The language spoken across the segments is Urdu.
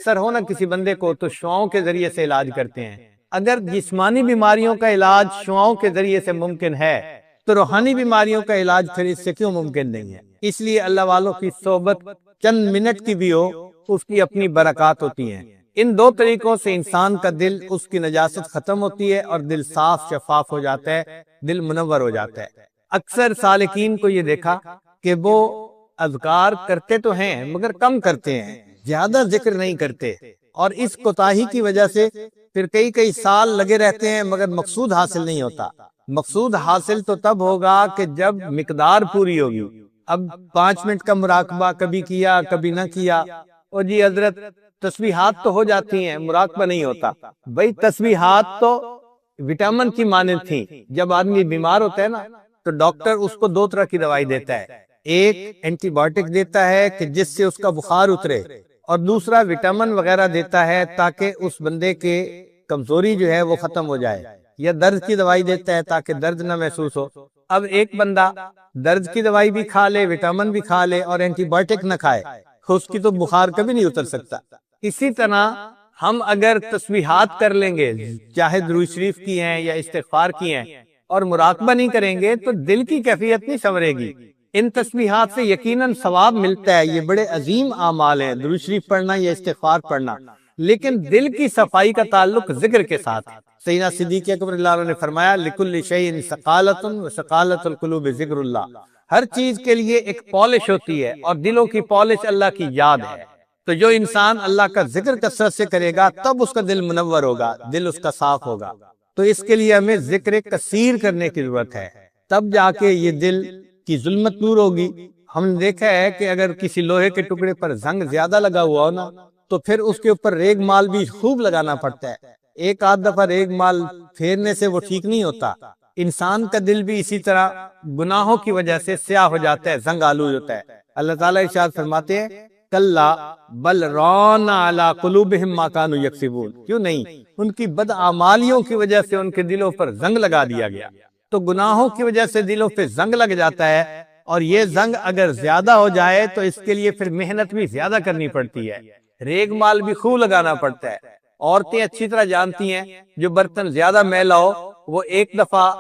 اکثر ہو نا کسی بندے کو تو شعاؤں کے ذریعے سے علاج کرتے ہیں. اگر جسمانی بیماریوں کا علاج شعاؤں کے ذریعے سے ممکن ہے تو روحانی بیماریوں کا علاج پھر اس سے کیوں ممکن نہیں ہے؟ اس لیے اللہ والوں کی صحبت چند منٹ کی بھی ہو اس کی اپنی برکات ہوتی ہیں. ان دو طریقوں سے انسان کا دل، اس کی نجاست ختم ہوتی ہے اور دل صاف شفاف ہو جاتا ہے، دل منور ہو جاتا ہے. اکثر سالکین کو یہ دیکھا کہ وہ اذکار کرتے تو ہیں مگر کم کرتے ہیں، زیادہ ذکر نہیں کرتے، اور اس کوتاہی کی وجہ سے پھر کئی سال لگے رہتے ہیں مگر مقصود حاصل نہیں ہوتا. مقصود حاصل تو تب ہوگا کہ جب مقدار پوری ہوگی. اب 5 منٹ کا مراقبہ کبھی کیا کبھی نہ کیا، اور جی حضرت تسبیحات تو ہو جاتی ہیں، مراقبہ نہیں ہوتا. بھئی تسبیحات تو وٹامن کی مانند تھیں. جب آدمی بیمار ہوتا ہے نا تو ڈاکٹر اس کو 2 طرح کی دوائی دیتا ہے. ایک اینٹی بائیوٹک دیتا ہے کہ جس سے اس کا بخار اترے، اور دوسرا وٹامن وغیرہ دیتا ہے تاکہ اس بندے کے کمزوری جو ہے وہ ختم ہو جائے، یا درد کی دوائی دیتا ہے تاکہ درد نہ محسوس ہو. اب ایک بندہ درد کی دوائی بھی کھا لے، وٹامن بھی کھا لے اور اینٹی بائیوٹک نہ کھائے، اس کی تو بخار کبھی نہیں اتر سکتا. اسی طرح ہم اگر تسبیحات کر لیں گے، چاہے درود شریف کی ہیں یا استغفار کی ہیں، اور مراقبہ نہیں کریں گے تو دل کی کیفیت نہیں سنورے گی. ان تسبیحات سے یقیناً ثواب ملتا ہے، یہ بڑے عظیم اعمال ہیں درود شریف پڑھنا یا استغفار پڑھنا، لیکن دل کی صفائی کا تعلق ذکر کے ساتھ. سیدنا صدیق اکبر اللہ عنہ نے فرمایا لِكُلِّ شَيْءٍ ثَقَالَةٌ وَثَقَالَةُ الْقُلُوبِ ذِكْرُ اللَّهِ. ہر چیز کے لیے ایک پالش ہوتی ہے، اور دلوں کی پالش اللہ کی یاد ہے. تو جو انسان اللہ کا ذکر کثرت سے کرے گا تب اس کا دل منور ہوگا، دل اس کا صاف ہوگا. تو اس کے لیے ہمیں ذکر کثیر کرنے کی ضرورت ہے، تب جا کے یہ دل کی ظلمت دور ہوگی. ہم نے دیکھا ہے کہ اگر کسی لوہے کے ٹکڑے پر زنگ زیادہ لگا ہوا ہو نا تو پھر اس کے اوپر ریگ مال بھی خوب لگانا پڑتا ہے. ایک آدھ دفعہ ریگ مال پھیرنے سے وہ ٹھیک نہیں ہوتا. انسان کا دل بھی اسی طرح گناہوں کی وجہ سے سیاہ ہو جاتا ہے، زنگ آلود ہوتا ہے. اللہ تعالیٰ ارشاد فرماتے ہیں کلا بل ران علی قلوبہم ما کانوا یکسبون. کیوں نہیں، ان کی بدعمالیوں کی وجہ سے ان کے دلوں پر زنگ لگا دیا گیا. تو گناہوں کی وجہ سے دلوں پہ زنگ لگ جاتا ہے، اور یہ زنگ اگر زیادہ ہو جائے تو اس کے لیے پھر محنت بھی زیادہ کرنی پڑتی ہے، ریگ مال بھی خوب لگانا پڑتا ہے. عورتیں اچھی طرح جانتی ہیں جو برتن زیادہ میلا ہو وہ ایک دفعہ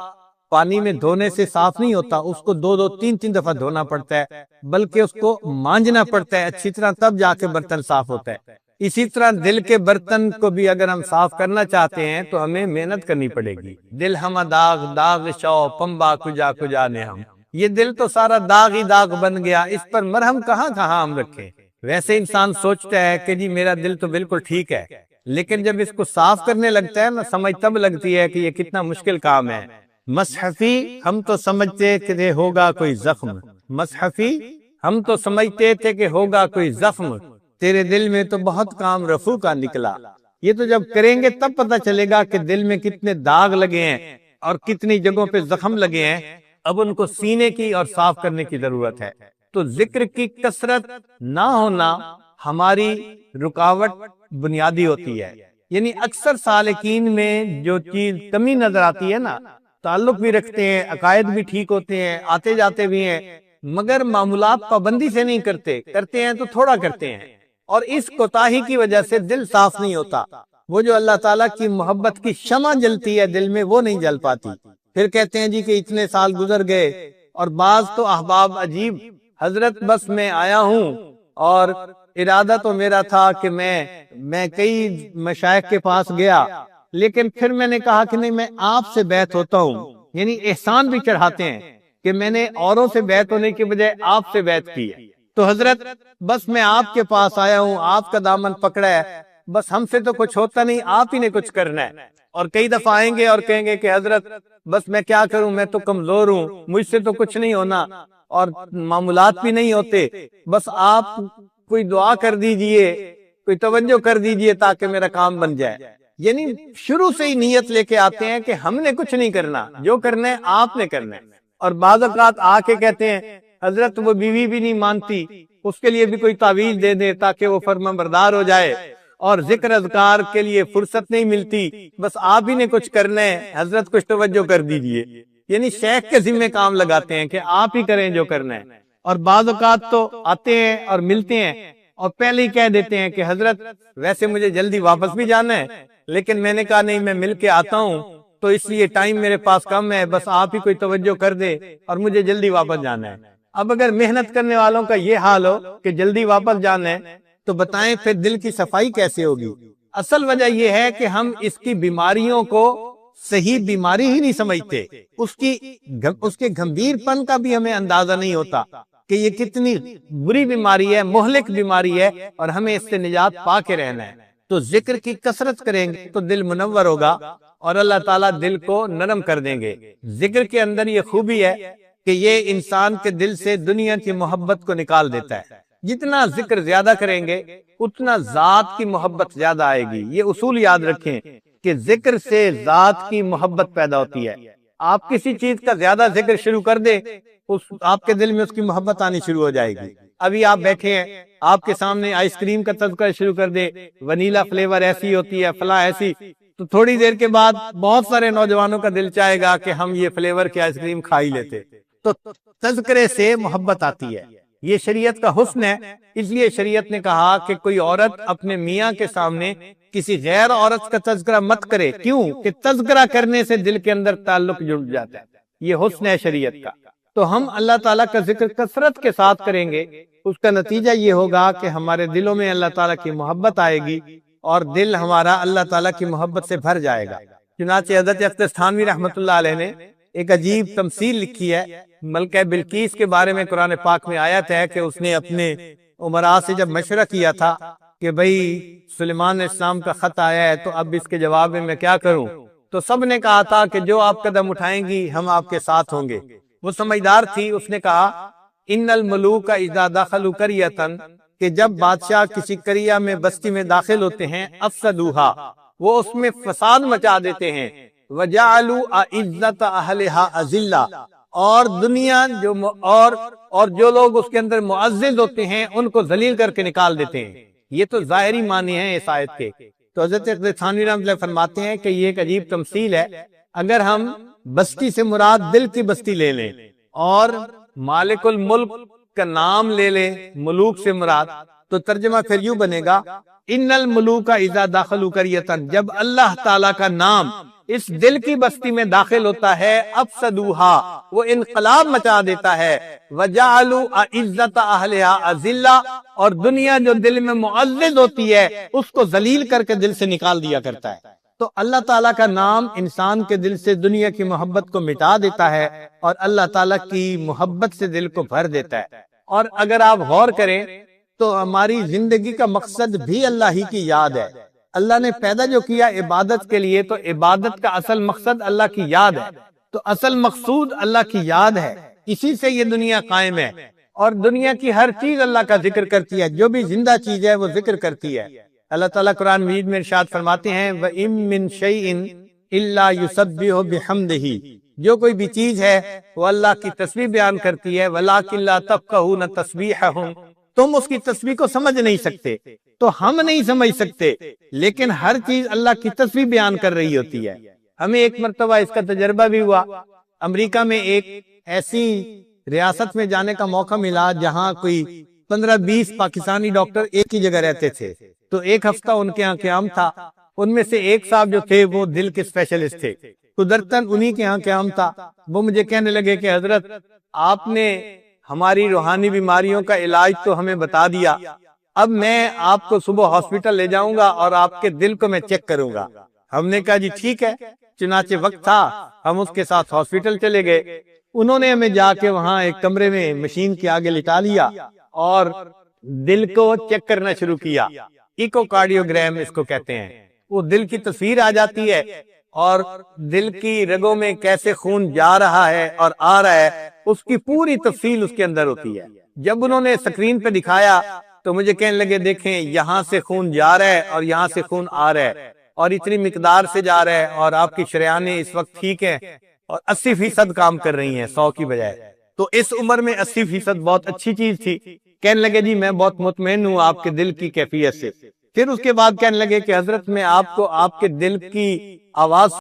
پانی میں دھونے سے صاف نہیں ہوتا، اس کو 2-3 دفعہ دھونا پڑتا ہے، بلکہ اس کو مانجنا پڑتا ہے اچھی طرح، تب جا کے برتن صاف ہوتا ہے. اسی طرح دل کے برتن کو بھی اگر ہم صاف کرنا چاہتے ہیں تو ہمیں محنت کرنی پڑے گی. دل ہم داغ داغ شو پمبا کجا کجا نے ہم، یہ دل تو سارا داغ ہی داغ بن گیا، اس پر مرہم کہاں ہم رکھیں. ویسے انسان سوچتا ہے کہ جی میرا دل تو بالکل ٹھیک ہے، لیکن جب اس کو صاف کرنے لگتا ہے نا سمجھ تب لگتی ہے کہ یہ کتنا مشکل کام ہے. مصحفی ہم تو سمجھتے کہ ہوگا کوئی زخم، مصحفی ہم تو سمجھتے تھے کہ ہوگا کوئی زخم، تیرے دل میں تو بہت کام رفو کا نکلا. یہ تو جب کریں گے تب پتہ چلے گا کہ دل میں کتنے داغ لگے ہیں اور کتنی جگہوں پہ زخم لگے ہیں. اب ان کو سینے کی اور صاف کرنے کی ضرورت ہے. تو ذکر کی کثرت نہ ہونا ہماری رکاوٹ بنیادی ہوتی ہے. یعنی اکثر سالکین میں جو چیز کمی نظر آتی ہے نا، تعلق بھی رکھتے ہیں، عقائد بھی ٹھیک ہوتے ہیں، آتے جاتے بھی ہیں، مگر معمولات پابندی سے نہیں کرتے ہیں تو تھوڑا کرتے ہیں، اور اس کوتاہی کی وجہ سے دل صاف نہیں ہوتا. وہ جو اللہ تعالیٰ کی محبت کی شمع جلتی ہے دل میں وہ نہیں جل پاتی. پھر کہتے ہیں جی کہ اتنے سال گزر گئے، اور بعض تو احباب عجیب، حضرت بس میں آیا ہوں اور ارادہ تو میرا تھا کہ میں کئی مشائخ کے پاس گیا، لیکن پھر میں نے کہا کہ نہیں میں آپ سے بیعت ہوتا ہوں. یعنی احسان بھی چڑھاتے ہیں کہ میں نے اوروں سے بیعت ہونے کے بجائے آپ سے بیعت کی ہے. تو حضرت بس میں آپ کے پاس آیا ہوں، آپ کا دامن پکڑا ہے، بس ہم سے تو کچھ ہوتا نہیں، آپ ہی نے کچھ کرنا ہے. اور کئی دفعہ آئیں گے اور کہیں گے کہ حضرت بس میں کیا کروں، میں تو کمزور ہوں، مجھ سے تو کچھ نہیں ہونا اور معاملات بھی نہیں ہوتے، بس آپ کوئی دعا کر دیجئے، کوئی توجہ کر دیجئے تاکہ میرا کام بن جائے. یعنی شروع سے ہی نیت لے کے آتے ہیں کہ ہم نے کچھ نہیں کرنا، جو کرنا ہے آپ نے کرنا ہے. اور بعض اوقات آ کے کہتے ہیں حضرت وہ بیوی بھی نہیں مانتی، اس کے لیے بھی کوئی تعویذ دے دیں تاکہ وہ فرما بردار ہو جائے، اور ذکر اذکار کے لیے فرصت نہیں ملتی، بس آپ ہی نے کچھ کرنا ہے، حضرت کچھ توجہ کر دیجئے. یعنی شیخ کے ذمہ کام لگاتے ہیں کہ آپ ہی کریں جو کرنا ہے. اور بعض اوقات تو آتے ہیں اور ملتے ہیں اور پہلے ہی کہہ دیتے ہیں کہ حضرت ویسے مجھے جلدی واپس بھی جانا ہے، لیکن میں نے کہا نہیں، میں مل کے آتا ہوں، تو اس لیے ٹائم میرے پاس کم ہے، بس آپ ہی کوئی توجہ کر دے اور مجھے جلدی واپس جانا ہے۔ اب اگر محنت کرنے والوں کا یہ حال ہو کہ جلدی واپس جانا ہے، تو بتائیں پھر دل کی صفائی کیسے ہوگی؟ اصل وجہ یہ ہے کہ ہم اس کی بیماریوں کو صحیح بیماری ہی نہیں سمجھتے، اس کے گھمبیر پن کا بھی ہمیں اندازہ نہیں ہوتا کہ یہ کتنی بری بیماری ہے، مہلک بیماری ہے، اور ہمیں اس سے نجات پا کے رہنا ہے۔ تو ذکر کی کثرت کریں گے تو دل منور ہوگا اور اللہ تعالیٰ دل کو نرم کر دیں گے۔ ذکر کے اندر یہ خوبی ہے کہ یہ انسان کے دل سے دنیا کی محبت کو نکال دیتا ہے۔ جتنا ذکر زیادہ کریں گے اتنا ذات کی محبت زیادہ آئے گی۔ یہ اصول یاد رکھیں کہ ذکر سے ذات کی محبت پیدا ہوتی ہے۔ آپ کسی چیز کا زیادہ ذکر شروع کر دیں، آپ کے دل میں اس کی محبت آنی شروع ہو جائے گی۔ ابھی آپ بیٹھے ہیں، آپ کے سامنے آئس کریم کا تذکرہ شروع کر دے، ونیلا فلیور ایسی ہوتی ہے، فلاں ایسی، تو تھوڑی دیر کے بعد بہت سارے نوجوانوں کا دل چاہے گا کہ ہم یہ فلیور کی آئس کریم کھا ہی لیتے۔ تو تذکرے سے محبت آتی ہے، یہ شریعت کا حسن ہے۔ اس لیے شریعت نے کہا کہ کوئی عورت اپنے میاں کے سامنے کسی غیر عورت کا تذکرہ مت کرے۔ کیوں؟ کہ تذکرہ کرنے سے دل کے اندر تعلق جڑ جاتا ہے۔ یہ حسن ہے شریعت کا۔ تو ہم اللہ تعالیٰ کا ذکر کثرت کے ساتھ کریں گے، اس کا نتیجہ یہ ہوگا کہ ہمارے دلوں میں اللہ تعالیٰ کی محبت آئے گی اور دل ہمارا اللہ تعالیٰ کی محبت سے بھر جائے گا۔ چنانچہ حضرت اختر تھانوی رحمۃ اللہ علیہ نے ایک عجیب تمثیل لکھی ہے۔ ملکہ بلقیس کے بارے میں قرآن پاک میں آیت ہے کہ اس نے اپنے امراء سے جب مشورہ کیا تھا کہ بھئی سلیمان علیہ السلام کا خط آیا ہے تو اب اس کے جواب میں کیا کروں، تو سب نے کہا تھا کہ جو آپ قدم اٹھائیں گی ہم آپ کے ساتھ ہوں گے۔ وہ سمجھدار تھی، اس نے کہا ان الملوک اذا دخلوا قریۃ، کہ جب بادشاہ کسی قریہ میں بستی میں داخل ہوتے ہیں، افسدوها، وہ اس میں فساد مچا دیتے ہیں، وجعلوا اعزۃ اہلھا اذلہ، اور دنیا اور جو لوگ اس کے اندر معزز ہوتے ہیں ان کو ذلیل کر کے نکال دیتے ہیں۔ یہ تو ظاہری معنی ہیں اس آیت کے۔ تو حضرت تھانوی رحمۃ اللہ فرماتے ہیں کہ یہ ایک عجیب تمثیل ہے۔ اگر ہم بستی سے مراد دل کی بستی لے لیں اور مالک الملک کا نام لے لیں ملوک سے مراد، تو ترجمہ پھر یوں بنے گا ان الملوک اذا دخلوا قریۃ، جب اللہ تعالیٰ کا نام اس دل کی بستی میں داخل ہوتا ہے، افسدوها، وہ انقلاب مچا دیتا ہے، وجعلوا اعزۃ اہلھا اذلہ، اور دنیا جو دل میں معزز ہوتی ہے اس کو ذلیل کر کے دل سے نکال دیا کرتا ہے۔ تو اللہ تعالیٰ کا نام انسان کے دل سے دنیا کی محبت کو مٹا دیتا ہے اور اللہ تعالیٰ کی محبت سے دل کو بھر دیتا ہے۔ اور اگر آپ غور کریں تو ہماری زندگی کا مقصد بھی اللہ ہی کی یاد ہے۔ اللہ نے پیدا جو کیا عبادت کے لیے، تو عبادت کا اصل مقصد اللہ کی یاد ہے، تو اصل مقصود اللہ کی یاد ہے، اسی سے یہ دنیا قائم ہے۔ اور دنیا کی ہر چیز اللہ کا ذکر کرتی ہے، جو بھی زندہ چیز ہے وہ ذکر کرتی ہے۔ اللہ تعالیٰ قرآن مجید میں ارشاد فرماتے ہیں وَإِن مِّن شَيْءٍ إِلَّا يُسَبِّحُ بِحَمْدِهِ، جو کوئی بھی چیز ہے وہ اللہ کی تسبیح بیان کرتی ہے، وَلَٰكِن لَّا تَفْقَهُونَ تَسْبِيحَهُمْ، تم اس کی تسبیح کو سمجھ نہیں سکتے، تو ہم نہیں سمجھ سکتے، لیکن ہر چیز اللہ کی تسبیح بیان کر رہی ہوتی ہے۔ ہمیں ایک مرتبہ اس کا تجربہ بھی ہوا، امریکہ میں ایک ایسی ریاست میں جانے کا موقع ملا جہاں کوئی 15-20 پاکستانی ڈاکٹر ایک ہی جگہ رہتے تھے۔ تو ایک ہفتہ ان کے یہاں قیام تھا۔ ان میں سے ایک صاحب جو تھے وہ دل کے اسپیشلسٹ تھے، قدرتاً انہی کے یہاں قیام تھا۔ وہ مجھے کہنے لگے کہ حضرت آپ نے ہماری روحانی بیماریوں کا علاج تو ہمیں بتا دیا، اب میں آپ کو صبح ہاسپٹل لے جاؤں گا اور آپ کے دل کو میں چیک کروں گا۔ ہم نے کہا جی ٹھیک ہے۔ چنانچہ وقت تھا، ہم اس کے ساتھ ہاسپٹل چلے گئے۔ انہوں نے ہمیں جا کے وہاں ایک کمرے میں مشین کے آگے لٹا لیا اور دل کو چیک کرنا شروع کیا۔ ایکو کارڈیوگرام اس کو کہتے ہیں۔ وہ دل کی تصویر آ جاتی ہے اور دل کی رگوں میں کیسے خون جا رہا ہے اور آ رہا ہے، اس کی پوری تفصیل اس کے اندر ہوتی ہے۔ جب انہوں نے اسکرین پہ دکھایا تو مجھے کہنے لگے دیکھیں یہاں سے خون جا رہا ہے اور یہاں سے خون آ رہا ہے اور اتنی مقدار سے جا رہا ہے، اور آپ کی شریانیں اس وقت ٹھیک ہیں اور 80% کام کر رہی ہیں 100 کی بجائے۔ تو اس عمر میں 80% بہت اچھی چیز تھی۔ کہنے لگے جی میں بہت مطمئن ہوں آپ کے دل کی کیفیت سے۔ پھر اس کے بعد کہنے لگے کہ حضرت میں آپ کو آپ کے دل کی آواز